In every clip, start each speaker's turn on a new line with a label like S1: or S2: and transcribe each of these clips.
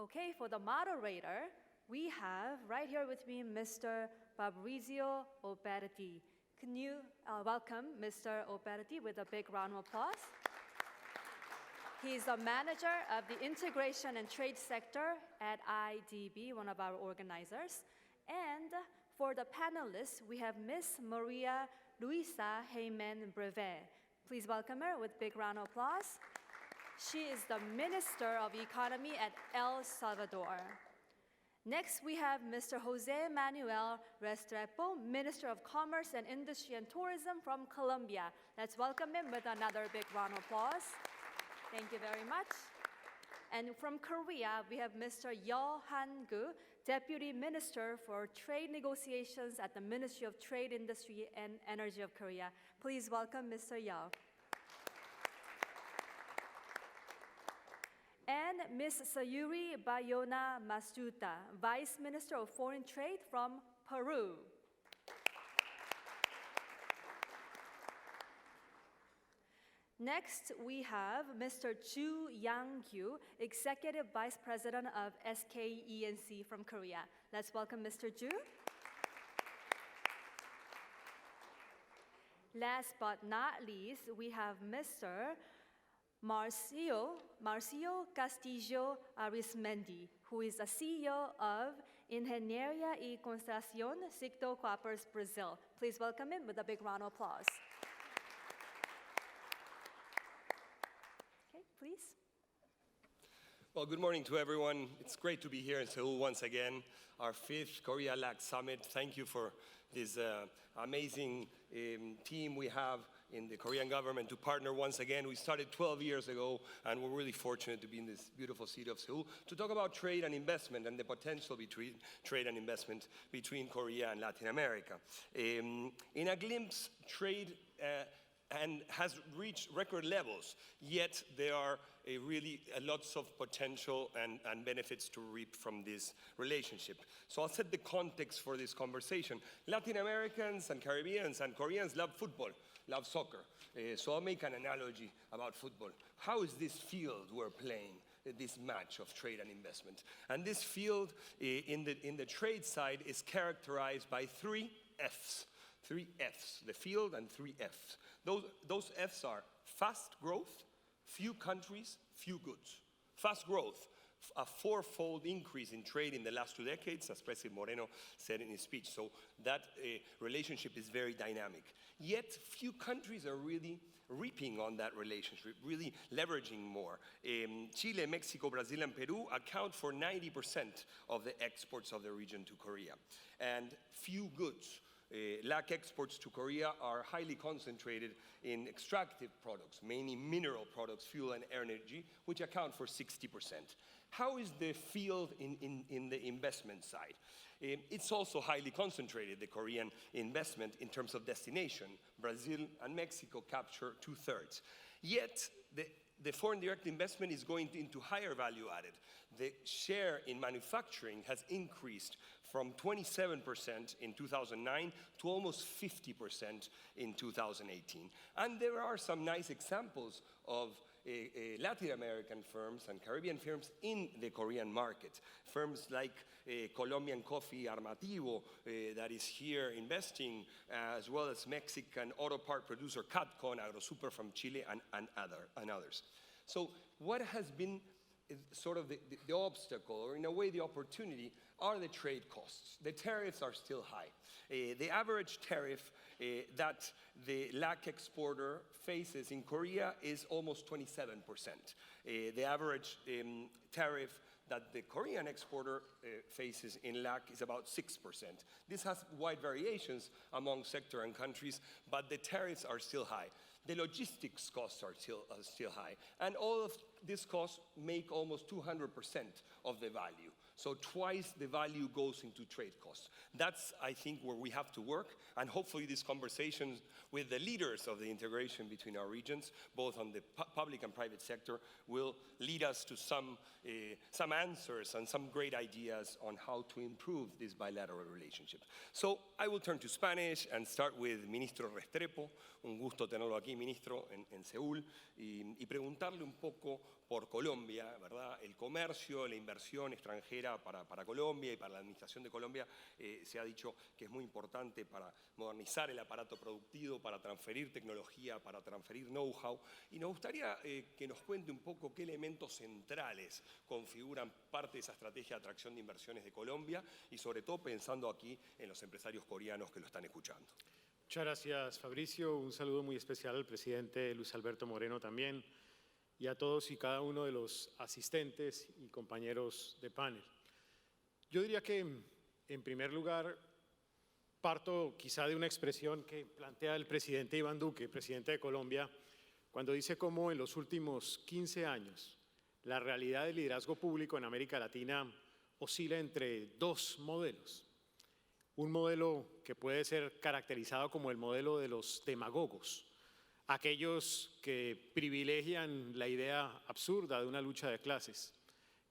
S1: Okay, for the moderator, we have right here with me Mr. Fabrizio Operati. Can you welcome Mr. Operati with a big round of applause? He's the manager of the Integration and Trade Sector at IDB, one of our organizers. And for the panelists, we have Miss Maria Luisa Heyman Brevet. Please welcome her with big round of applause. She is the Minister of Economy at El Salvador. Next, we have Mr. Jose Manuel Restrepo, Minister of Commerce and Industry and Tourism from Colombia. Let's welcome him with another big round of applause. Thank you very much. And from Korea, we have Mr. Yeo Han-gu, Deputy Minister for Trade Negotiations at the Ministry of Trade, Industry and Energy of Korea. Please welcome Mr. Yeo. And Ms. Sayuri Bayona Masuta, Vice Minister of Foreign Trade from Peru. Next, we have Mr. Chu Yang-kyu, Executive Vice President of SKENC from Korea. Let's welcome Mr. Chu. Last but not least, we have Mr. Marcio Castillo Arismendi, who is the CEO of Ingeniería y Construcción Sicto Coppers Brazil. Please welcome him with a big round of applause. Okay, please.
S2: Well, good morning to everyone. It's great to be here in Seoul once again, our 5th Korea LAC Summit. Thank you for this amazing team we have in the Korean government to partner once again. We started 12 years ago, and we're really fortunate to be in this beautiful city of Seoul to talk about trade and investment and the potential between trade and investment between Korea and Latin America. In a glimpse, trade and has reached record levels, yet there are really lots of potential and benefits to reap from this relationship. So I'll set the context for this conversation. Latin Americans and Caribbeans and Koreans love football, love soccer. So I'll make an analogy about football. How is this field we're playing, this match of trade and investment? And this field in the trade side is characterized by 3 Fs. 3 Fs, the field, and 3 Fs. Those Fs are fast growth, few countries, few goods. Fast growth, a 4-fold increase in trade in the last 2 decades, as President Moreno said in his speech. So that relationship is very dynamic. Yet few countries are really reaping on that relationship, really leveraging more. Chile, Mexico, Brazil, and Peru account for 90% of the exports of the region to Korea. And few goods. LAC exports to Korea are highly concentrated in extractive products, mainly mineral products, fuel and energy, which account for 60%. How is the field in the investment side? It's also highly concentrated, the Korean investment, in terms of destination. Brazil and Mexico capture 2/3. Yet, the foreign direct investment is going into higher value added. The share in manufacturing has increased from 27% in 2009 to almost 50% in 2018. And there are some nice examples of Latin American firms and Caribbean firms in the Korean market. Firms like Colombian coffee Armativo that is here investing, as well as Mexican auto part producer Catco and AgroSuper from Chile and others. So what has been sort of the obstacle, or in a way the opportunity, are the trade costs. The tariffs are still high. The average tariff that the LAC exporter faces in Korea is almost 27%. The average tariff that the Korean exporter faces in LAC is about 6%. This has wide variations among sector and countries, but the tariffs are still high. The logistics costs are still high. And all of these costs make almost 200% of the value. So twice the value goes into trade costs. That's, I think, where we have to work, and hopefully these conversations with the leaders of the integration between our regions, both on the public and private sector, will lead us to some answers and some great ideas on how to improve this bilateral relationship. So I will turn to Spanish and start with Ministro Restrepo. Un gusto tenerlo aquí, Ministro, en Seúl, y preguntarle un poco por Colombia, ¿verdad? El comercio, la inversión extranjera para Colombia y para la administración de Colombia se ha dicho que es muy importante para modernizar el aparato productivo, para transferir tecnología, para transferir know-how. Y nos gustaría que nos cuente un poco qué elementos centrales configuran parte de esa estrategia de atracción de inversiones de Colombia y sobre todo pensando aquí en los empresarios coreanos que lo están escuchando.
S3: Muchas gracias, Fabricio. Un saludo muy especial al presidente Luis Alberto Moreno también y a todos y cada uno de los asistentes y compañeros de panel. Yo diría que, en primer lugar, parto quizá de una expresión que plantea el presidente Iván Duque, presidente de Colombia, cuando dice cómo en los últimos 15 años la realidad del liderazgo público en América Latina oscila entre dos modelos. Un modelo que puede ser caracterizado como el modelo de los demagogos, aquellos que privilegian la idea absurda de una lucha de clases,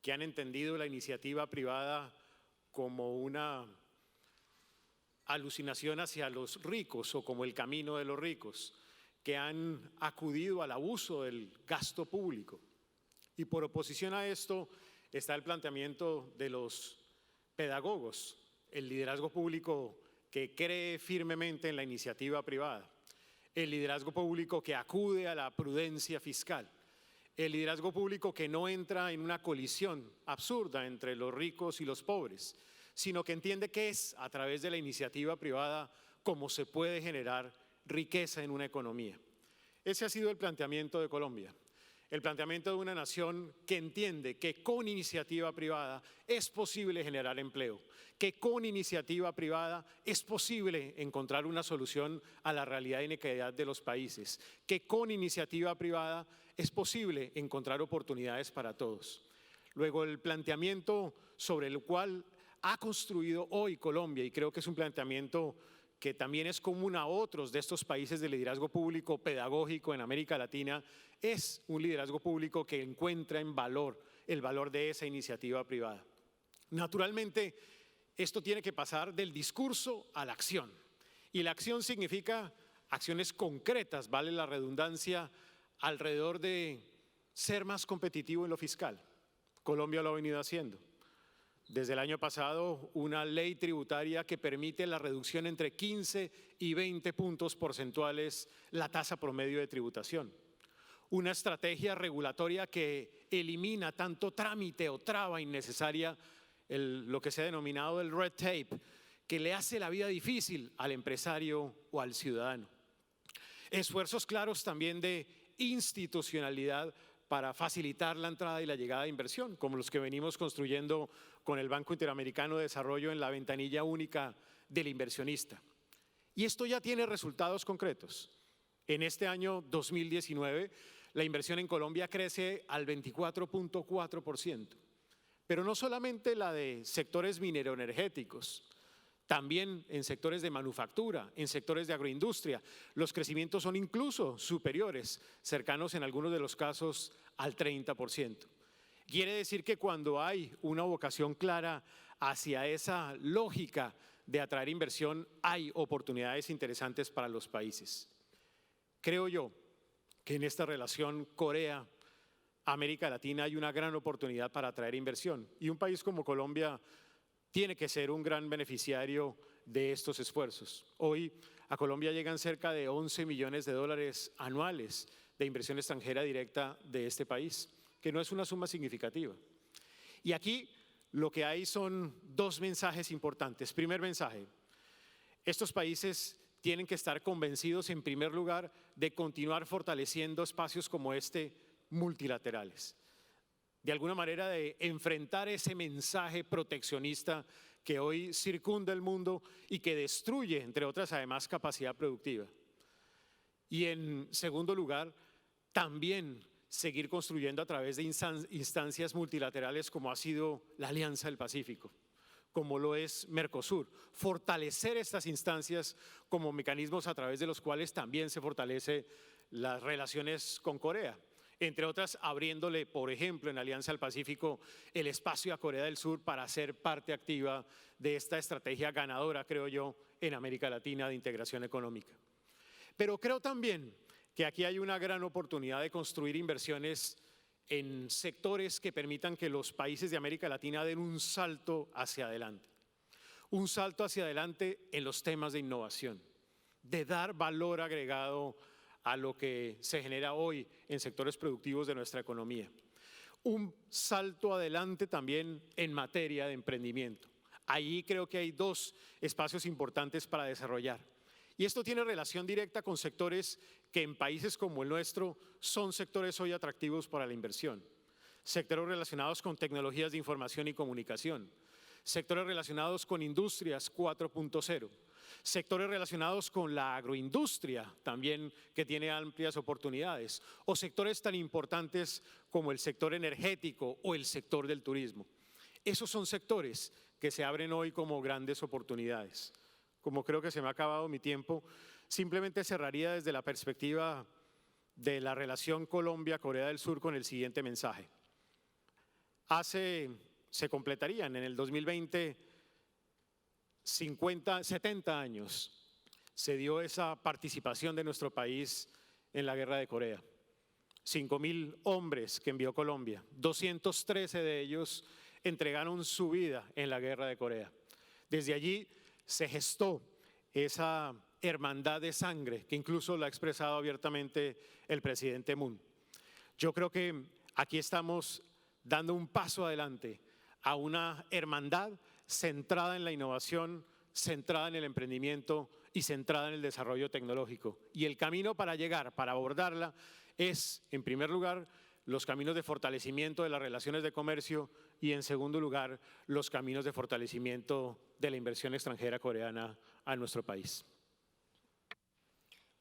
S3: que han entendido la iniciativa privada como una alucinación hacia los ricos o como el camino de los ricos, que han acudido al abuso del gasto público. Y por oposición a esto está el planteamiento de los pedagogos, el liderazgo público que cree firmemente en la iniciativa privada, el liderazgo público que acude a la prudencia fiscal, el liderazgo público que no entra en una colisión absurda entre los ricos y los pobres, sino que entiende que es a través de la iniciativa privada como se puede generar riqueza en una economía. Ese ha sido el planteamiento de Colombia. El planteamiento de una nación que entiende que con iniciativa privada es posible generar empleo, que con iniciativa privada es posible encontrar una solución a la realidad de inequidad de los países, que con iniciativa privada es posible encontrar oportunidades para todos. Luego, el planteamiento sobre el cual ha construido hoy Colombia, y creo que es un planteamiento que también es común a otros de estos países de liderazgo público pedagógico en América Latina, es un liderazgo público que encuentra en valor el valor de esa iniciativa privada. Naturalmente, esto tiene que pasar del discurso a la acción. Y la acción significa acciones concretas, vale la redundancia, alrededor de ser más competitivo en lo fiscal. Colombia lo ha venido haciendo. Desde el año pasado, una ley tributaria que permite la reducción entre 15 y 20 puntos porcentuales la tasa promedio de tributación. Una estrategia regulatoria que elimina tanto trámite o traba innecesaria, lo que se ha denominado el red tape, que le hace la vida difícil al empresario o al ciudadano. Esfuerzos claros también de institucionalidad para facilitar la entrada y la llegada de inversión, como los que venimos construyendo con el Banco Interamericano de Desarrollo en la ventanilla única del inversionista. Y esto ya tiene resultados concretos. En este año 2019, la inversión en Colombia crece al 24.4%, pero no solamente la de sectores mineroenergéticos, también en sectores de manufactura, en sectores de agroindustria, los crecimientos son incluso superiores, cercanos en algunos de los casos al 30%. Quiere decir que cuando hay una vocación clara hacia esa lógica de atraer inversión, hay oportunidades interesantes para los países. Creo yo que en esta relación Corea-América Latina hay una gran oportunidad para atraer inversión y un país como Colombia tiene que ser un gran beneficiario de estos esfuerzos. Hoy a Colombia llegan cerca de 11 millones de dólares anuales de inversión extranjera directa de este país, que no es una suma significativa. Y aquí lo que hay son dos mensajes importantes. Primer mensaje, estos países tienen que estar convencidos en primer lugar de continuar fortaleciendo espacios como este multilaterales. De alguna manera de enfrentar ese mensaje proteccionista que hoy circunda el mundo y que destruye, entre otras, además, capacidad productiva. Y en segundo lugar, también seguir construyendo a través de instancias multilaterales como ha sido la Alianza del Pacífico, como lo es Mercosur, fortalecer estas instancias como mecanismos a través de los cuales también se fortalece las relaciones con Corea, entre otras abriéndole, por ejemplo, en Alianza del Pacífico el espacio a Corea del Sur para ser parte activa de esta estrategia ganadora, creo yo, en América Latina de integración económica. Pero creo también que aquí hay una gran oportunidad de construir inversiones en sectores que permitan que los países de América Latina den un salto hacia adelante. Un salto hacia adelante en los temas de innovación, de dar valor agregado a lo que se genera hoy en sectores productivos de nuestra economía. Un salto adelante también en materia de emprendimiento. Ahí creo que hay dos espacios importantes para desarrollar. Y esto tiene relación directa con sectores que en países como el nuestro son sectores hoy atractivos para la inversión. Sectores relacionados con tecnologías de información y comunicación. Sectores relacionados con industrias 4.0. Sectores relacionados con la agroindustria, también que tiene amplias oportunidades. O sectores tan importantes como el sector energético o el sector del turismo. Esos son sectores que se abren hoy como grandes oportunidades. Como creo que se me ha acabado mi tiempo, simplemente cerraría desde la perspectiva de la relación Colombia-Corea del Sur con el siguiente mensaje. Se completarían en el 2020 70 años se dio esa participación de nuestro país en la guerra de Corea. 5.000 hombres que envió Colombia, 213 de ellos entregaron su vida en la guerra de Corea. Desde allí se gestó esa hermandad de sangre que incluso la ha expresado abiertamente el presidente Moon. Yo creo que aquí estamos dando un paso adelante a una hermandad centrada en la innovación, centrada en el emprendimiento y centrada en el desarrollo tecnológico. Y el camino para llegar, para abordarla, es, en primer lugar, los caminos de fortalecimiento de las relaciones de comercio y, en segundo lugar, los caminos de fortalecimiento de la inversión extranjera coreana a nuestro país.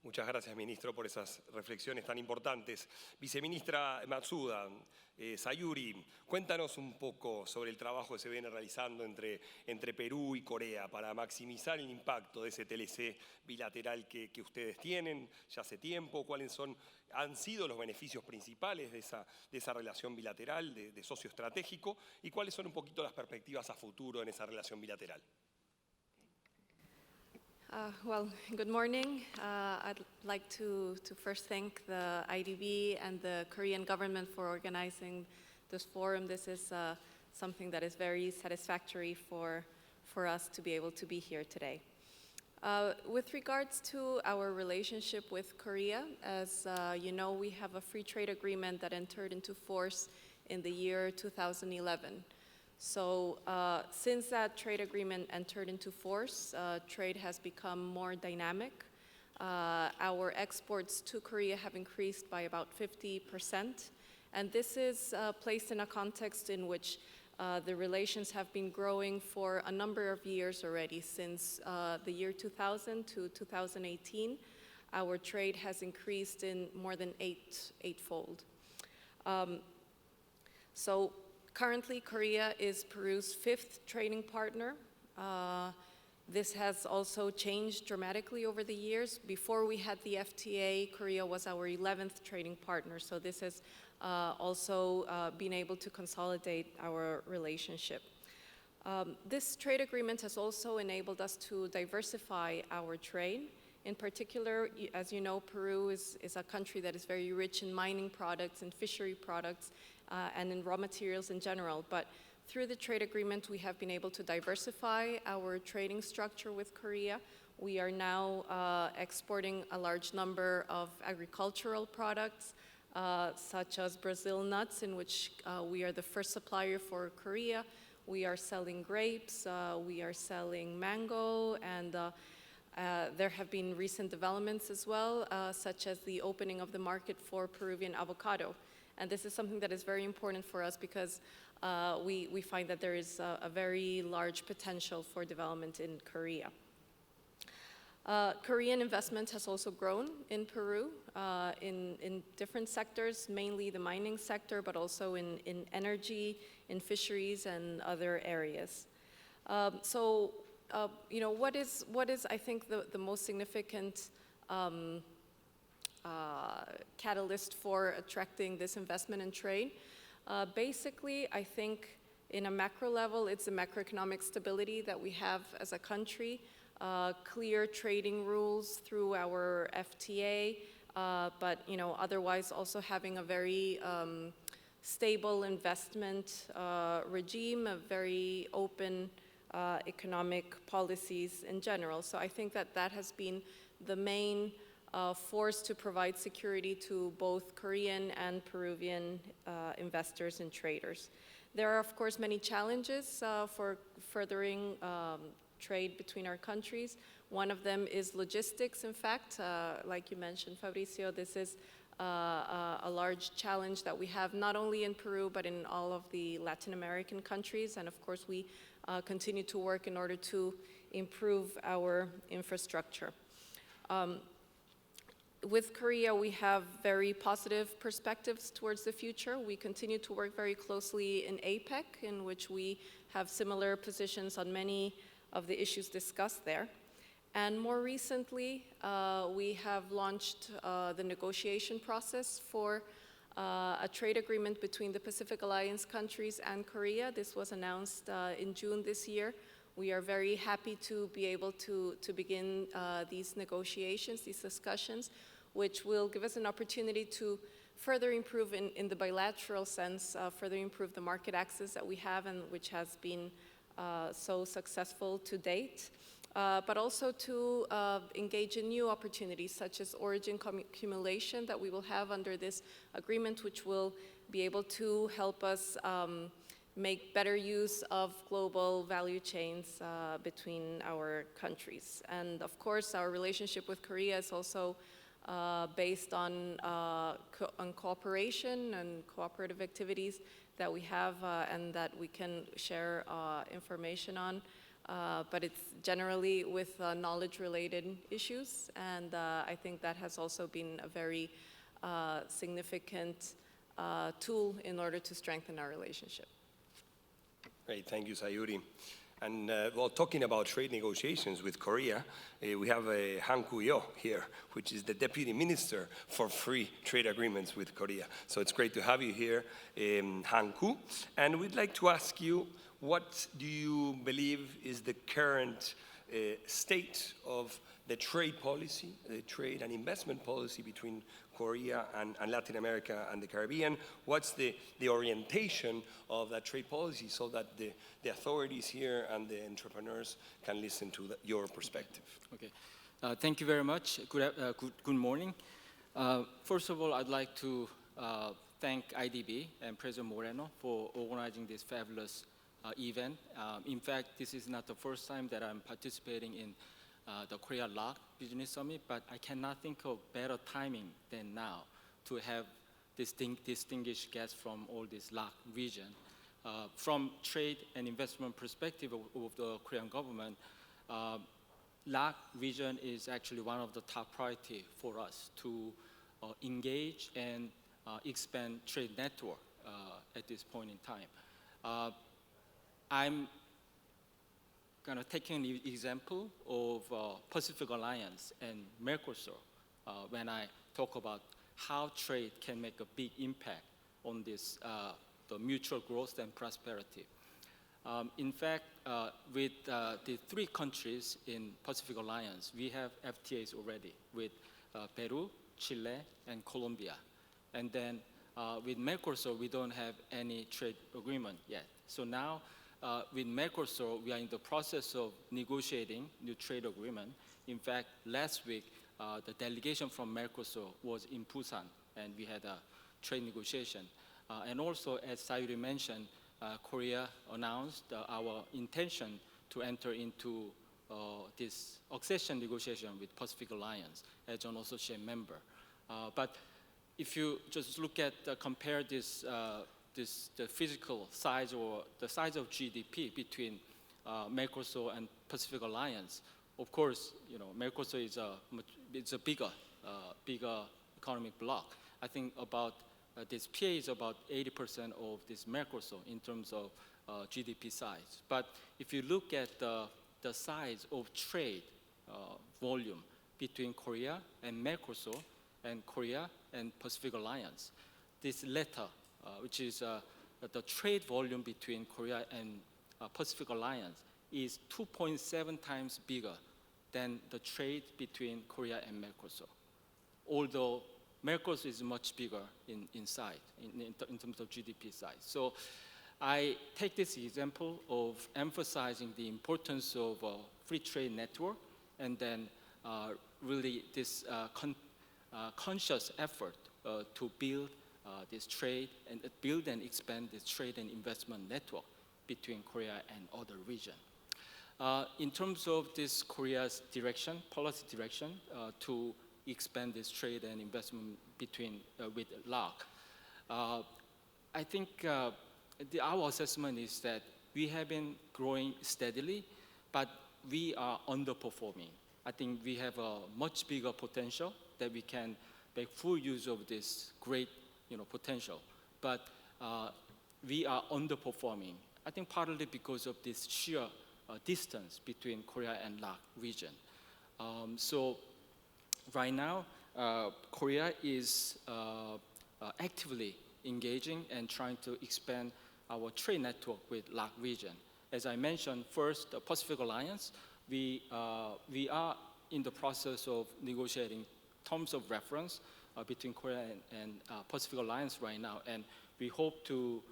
S2: Muchas gracias, ministro, por esas reflexiones tan importantes. Viceministra Matsuda, Sayuri, cuéntanos un poco sobre el trabajo que se viene realizando entre Perú y Corea para maximizar el impacto de ese TLC bilateral que ustedes tienen ya hace tiempo. ¿Cuáles han sido los beneficios principales de esa relación bilateral, de socio estratégico? ¿Y cuáles son un poquito las perspectivas a futuro en esa relación bilateral?
S4: Well, good morning. I'd like to first thank the IDB and the Korean government for organizing this forum. This is something that is very satisfactory for us to be able to be here today. With regards to our relationship with Korea, as you know, we have a free trade agreement that entered into force in the year 2011. So since that trade agreement entered into force, trade has become more dynamic. Our exports to Korea have increased by about 50%. And this is placed in a context in which the relations have been growing for a number of years already. Since the year 2000 to 2018, our trade has increased in more than eightfold. So currently, Korea is Peru's 5th trading partner. This has also changed dramatically over the years. Before we had the FTA, Korea was our 11th trading partner. So this has also been able to consolidate our relationship. This trade agreement has also enabled us to diversify our trade. In particular, as you know, Peru is a country that is very rich in mining products and fishery products and in raw materials in general. But through the trade agreement, we have been able to diversify our trading structure with Korea. We are now exporting a large number of agricultural products, such as Brazil nuts, in which we are the first supplier for Korea. We are selling grapes, we are selling mango, and there have been recent developments as well, such as the opening of the market for Peruvian avocado. And this is something that is very important for us because we find that there is a very large potential for development in Korea. Korean investment has also grown in Peru in different sectors, mainly the mining sector, but also in energy, in fisheries, and other areas. What is I think the most significant catalyst for attracting this investment and trade? Basically, I think in a macro level, it's the macroeconomic stability that we have as a country, clear trading rules through our FTA, but otherwise also having a very stable investment regime, a very open economic policies in general. So I think that has been the main force to provide security to both Korean and Peruvian investors and traders. There are, of course, many challenges for furthering trade between our countries. One of them is logistics, in fact. Like you mentioned, Fabricio, this is a large challenge that we have not only in Peru, but in all of the Latin American countries. And of course, we continue to work in order to improve our infrastructure. With Korea, we have very positive perspectives towards the future. We continue to work very closely in APEC, in which we have similar positions on many of the issues discussed there. And more recently, we have launched the negotiation process for a trade agreement between the Pacific Alliance countries and Korea. This was announced in June this year. We are very happy to be able to begin these negotiations, these discussions, which will give us an opportunity to further improve in the bilateral sense, further improve the market access that we have and which has been so successful to date, but also to engage in new opportunities such as origin accumulation that we will have under this agreement, which will be able to help us make better use of global value chains between our countries. And of course, our relationship with Korea is also based on cooperation and cooperative activities that we have and that we can share information on. But it's generally with knowledge-related issues, and I think that has also been a very significant tool in order to strengthen our relationship.
S2: Great, thank you, Sayuri. And while talking about trade negotiations with Korea, we have Han Koo-yo here, which is the Deputy Minister for Free Trade Agreements with Korea. So it's great to have you here, Han Koo. And we'd like to ask you, what do you believe is the current state of the trade policy, the trade and investment policy between Korea and Latin America and the Caribbean? What's the orientation of that trade policy so that the authorities here and the entrepreneurs can listen to your perspective?
S5: Okay, thank you very much. Good morning. First of all, I'd like to thank IDB and President Moreno for organizing this fabulous event. In fact, this is not the first time that I'm participating in the Korea and LAC Business Summit, but I cannot think of better timing than now to have distinguished guests from all this LAC region. From trade and investment perspective of the Korean government, LAC region is actually one of the top priority for us to engage and expand trade network at this point in time. I'm kind of taking an example of Pacific Alliance and Mercosur when I talk about how trade can make a big impact on this, the mutual growth and prosperity. In fact, with the three countries in Pacific Alliance, we have FTAs already with Peru, Chile, and Colombia. And then with Mercosur, we don't have any trade agreement yet. So now, with Mercosur, we are in the process of negotiating new trade agreement. In fact, last week, the delegation from Mercosur was in Busan, and we had a trade negotiation. And also, as Sayuri mentioned, Korea announced our intention to enter into this accession negotiation with Pacific Alliance as an associate member. But if you just look at, compare this, the physical size or the size of GDP between Mercosur and Pacific Alliance, of course, Mercosur is it's a bigger economic bloc. I think about this PA is about 80% of this Mercosur in terms of GDP size. But if you look at the size of trade volume between Korea and Mercosur and Korea and Pacific Alliance, this latter, which is the trade volume between Korea and Pacific Alliance, is 2.7 times bigger than the trade between Korea and Mercosur. Although Mercosur is much bigger in size, in terms of GDP size. So I take this example of emphasizing the importance of a free trade network, and then really this conscious effort to build this trade and build and expand this trade and investment network between Korea and other regions. In terms of this Korea's direction, policy direction to expand this trade and investment between with LAC, I think our assessment is that we have been growing steadily, but we are underperforming. I think we have a much bigger potential that we can make full use of this great potential, but we are underperforming. I think partly because of this sheer distance between Korea and LAC region. So right now, Korea is actively engaging and trying to expand our trade network with LAC region. As I mentioned, first, the Pacific Alliance, we are in the process of negotiating terms of reference between Korea and Pacific Alliance right now, and we hope to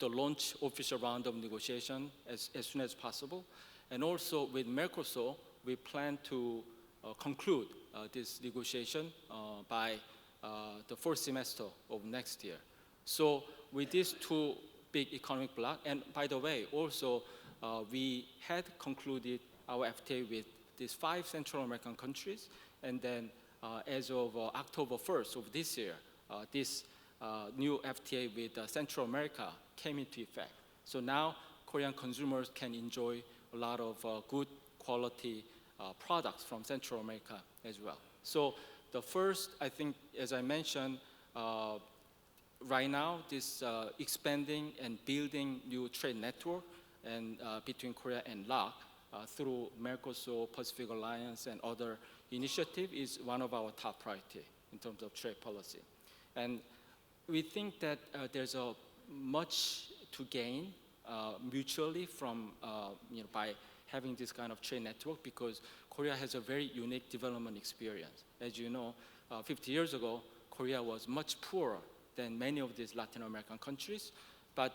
S5: launch official round of negotiation as soon as possible. And also with Mercosur, we plan to conclude this negotiation by the first semester of next year. So with these two big economic blocs, and by the way, also we had concluded our FTA with these 5 Central American countries, and then as of October 1st of this year, this new FTA with Central America came into effect. So now Korean consumers can enjoy a lot of good quality products from Central America as well. So the first, I think, as I mentioned, right now, this expanding and building new trade network and between Korea and LAC through Mercosur, Pacific Alliance, and other initiative is one of our top priority in terms of trade policy. And we think that there's a much to gain mutually from by having this kind of trade network, because Korea has a very unique development experience. As you know, 50 years ago, Korea was much poorer than many of these Latin American countries, but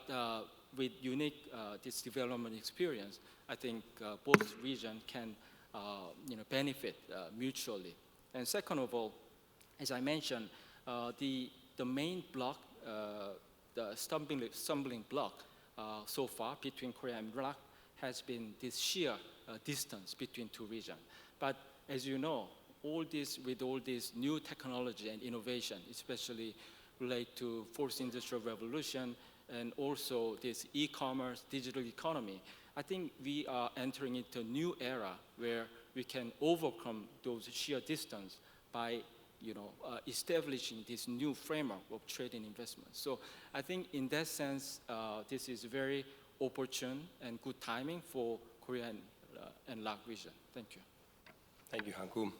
S5: with unique this development experience, I think both regions can benefit mutually. And second of all, as I mentioned, the main block, the stumbling block so far between Korea and LAC has been this sheer distance between two regions. But as you know, with all this new technology and innovation, especially related to fourth industrial revolution and also this e-commerce, digital economy, I think we are entering into a new era where we can overcome those sheer distance by establishing this new framework of trade and investment. So I think in that sense, this is very opportune and good timing for Korea and LAC region. Thank you.
S2: Thank you, Hanku.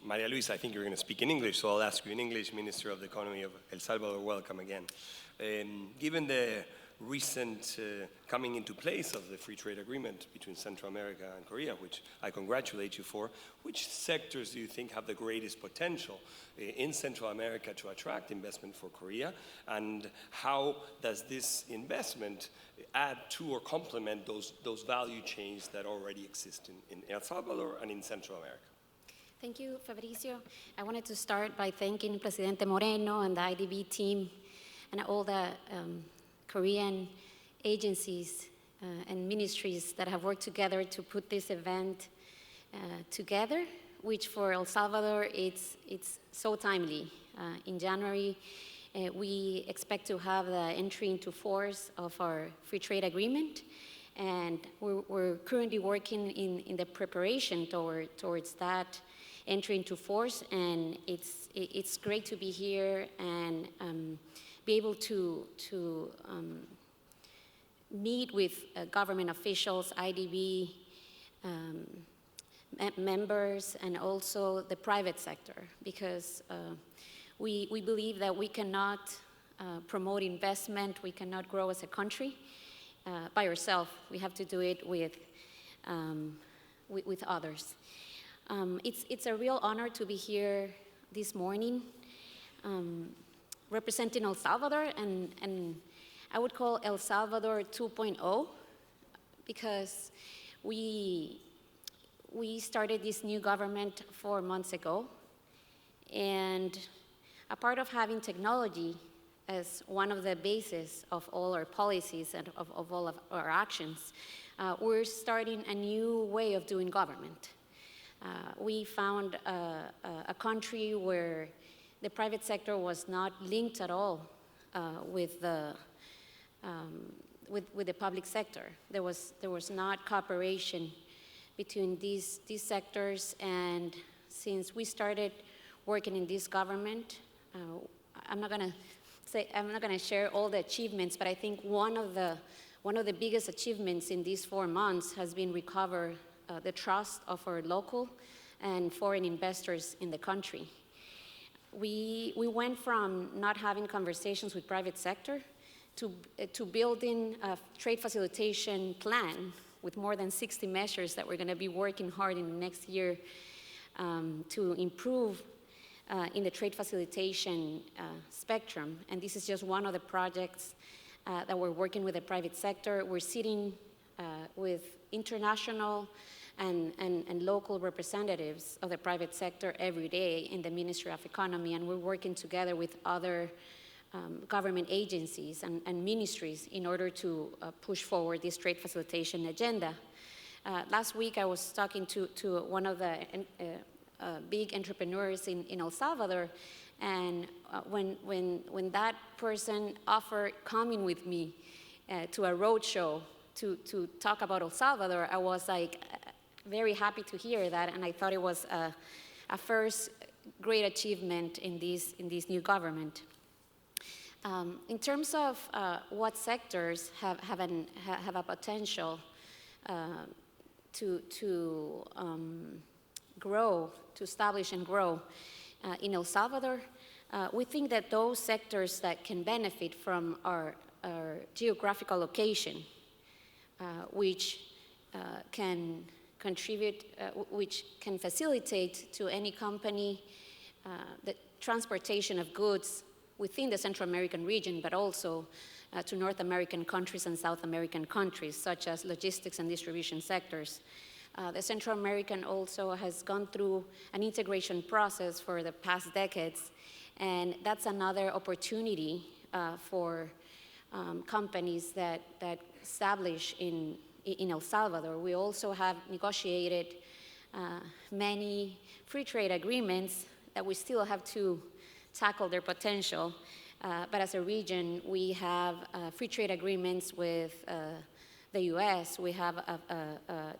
S2: Maria Luisa, I think you're going to speak in English, so I'll ask you in English. Minister of the Economy of El Salvador, welcome again. Given the recent coming into place of the free trade agreement between Central America and Korea, which I congratulate you for, which sectors do you think have the greatest potential in Central America to attract investment for Korea? And how does this investment add to or complement those value chains that already exist in El Salvador and in Central America?
S6: Thank you, Fabricio. I wanted to start by thanking Presidente Moreno and the IDB team and all the Korean agencies and ministries that have worked together to put this event together, which for El Salvador, it's so timely. In January, we expect to have the entry into force of our free trade agreement, And we're currently working in the preparation towards that entry into force, and it's great to be here and be able to meet with government officials, IDB members, and also the private sector, because we believe that we cannot promote investment, we cannot grow as a country by ourselves. We have to do it with others. It's a real honor to be here this morning representing El Salvador, and I would call El Salvador 2.0, because we started this new government 4 months ago, and a part of having technology as one of the bases of all our policies and of all of our actions, we're starting a new way of doing government. We found a country where the private sector was not linked at all with the public sector. There was not cooperation between these sectors, and since we started working in this government, I'm not going to share all the achievements, but I think one of the biggest achievements in these 4 months has been recover the trust of our local and foreign investors in the country. We went from not having conversations with private sector to building a trade facilitation plan with more than 60 measures that we're going to be working hard in the next year to improve in the trade facilitation spectrum. And this is just one of the projects that we're working with the private sector. We're sitting with international and local representatives of the private sector every day in the Ministry of Economy, and we're working together with other government agencies and ministries in order to push forward this trade facilitation agenda. Last week I was talking to one of the big entrepreneurs in El Salvador, and when that person offered coming with me to a roadshow to talk about El Salvador, I was like very happy to hear that, and I thought it was a first great achievement in this new government. In terms of what sectors have a potential to grow, to establish and grow in El Salvador, we think that those sectors that can benefit from our geographical location, which can contribute, which can facilitate to any company the transportation of goods within the Central American region, but also to North American countries and South American countries, such as logistics and distribution sectors. The Central American also has gone through an integration process for the past decades, and that's another opportunity for companies that establish in El Salvador. We also have negotiated many free trade agreements that we still have to tackle their potential. But as a region, we have free trade agreements with the US. We have a